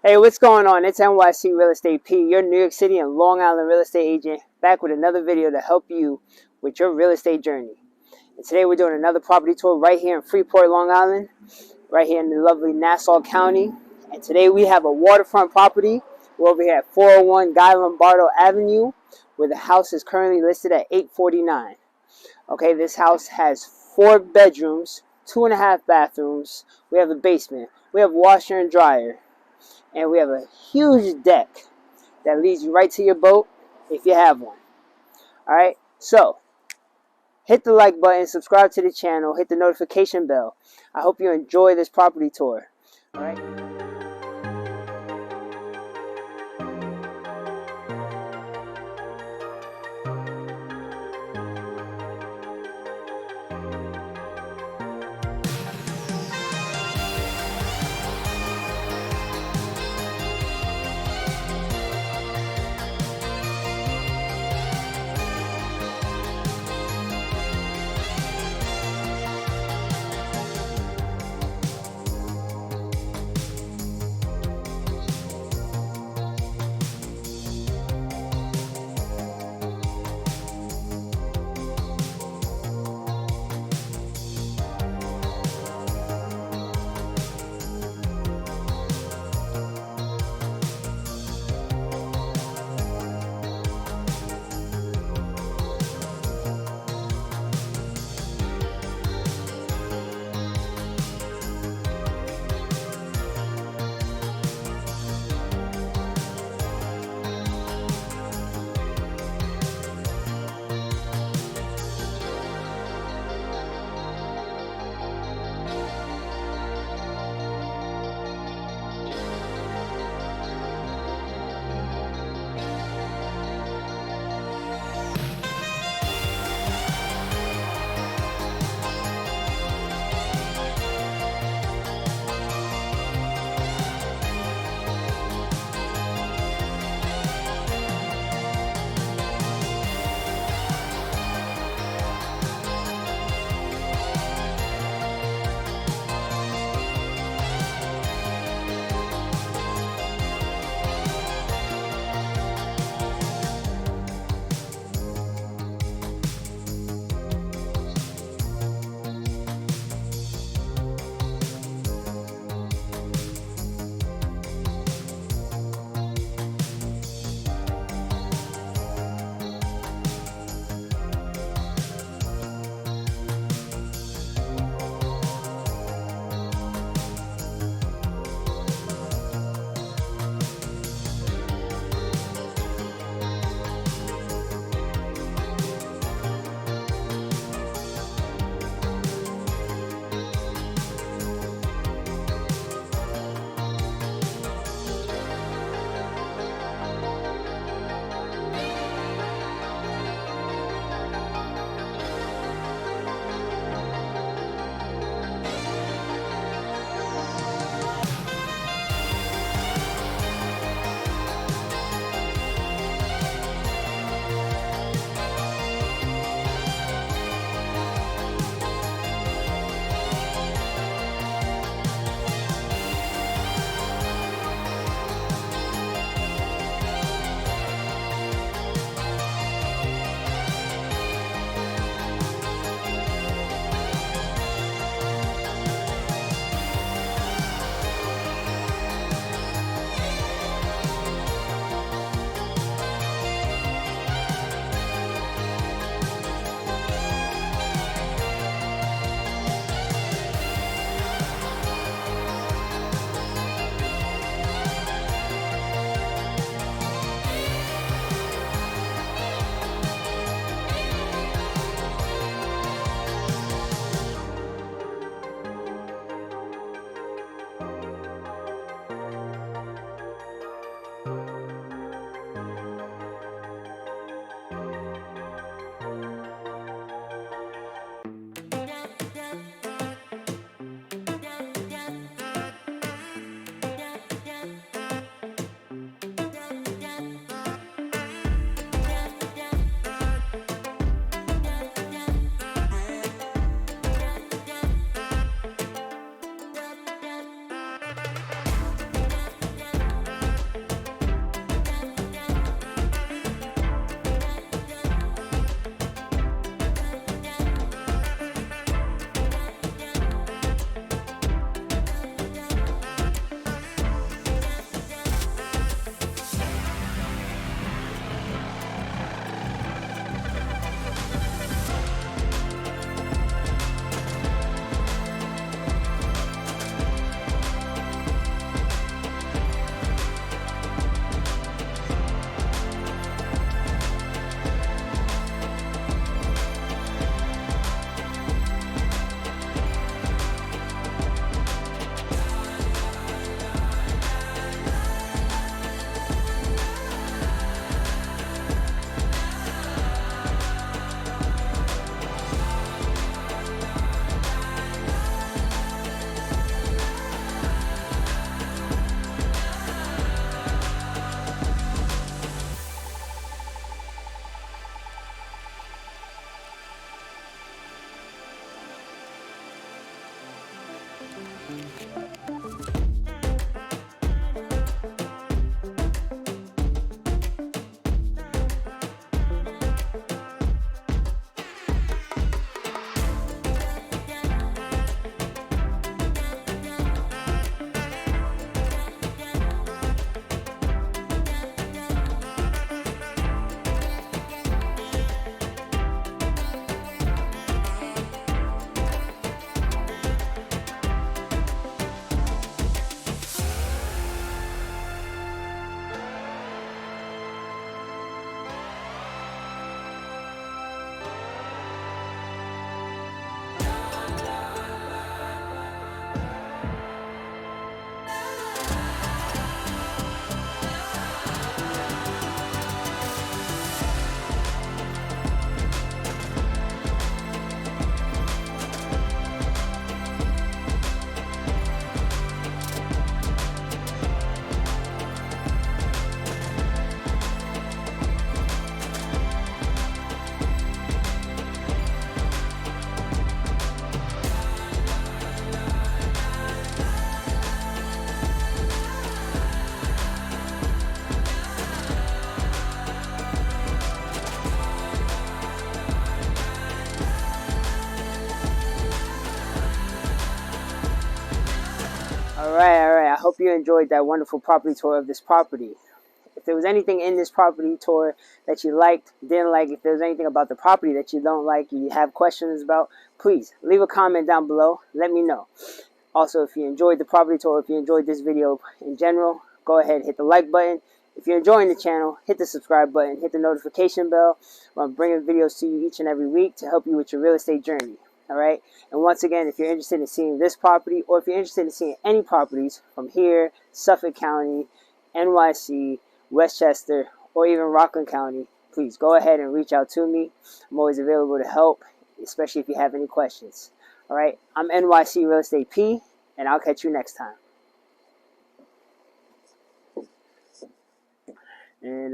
Hey, what's going on? It's NYC Real Estate P, your New York City and Long Island real estate agent, back with another video to help you with your real estate journey. And today we're doing another property tour right here in Freeport, Long Island, right here in the lovely Nassau County. And today we have a waterfront property. We're over here at 401 Guy Lombardo Avenue, where the house is currently listed at $849. Okay, this house has 4 bedrooms, 2.5 bathrooms. We have a basement. We have washer and dryer. And we have a huge deck that leads you right to your boat if you have one. Alright, so hit the like button, subscribe to the channel, hit the notification bell. I hope you enjoy this property tour. Alright. hope you enjoyed that wonderful property tour of this property. If there was anything in this property tour that you liked, didn't like, if there's anything about the property that you don't like, you have questions about, please leave a comment down below. Let me know. Also, if you enjoyed the property tour, if you enjoyed this video in general, go ahead and hit the like button. If you're enjoying the channel, hit the subscribe button, hit the notification bell. I'm bringing videos to you each and every week to help you with your real estate journey. All right. And once again, if you're interested in seeing this property, or if you're interested in seeing any properties from here, Suffolk County, NYC, Westchester, or even Rockland County, please go ahead and reach out to me. I'm always available to help, especially if you have any questions. All right. I'm NYC Real Estate P, and I'll catch you next time. And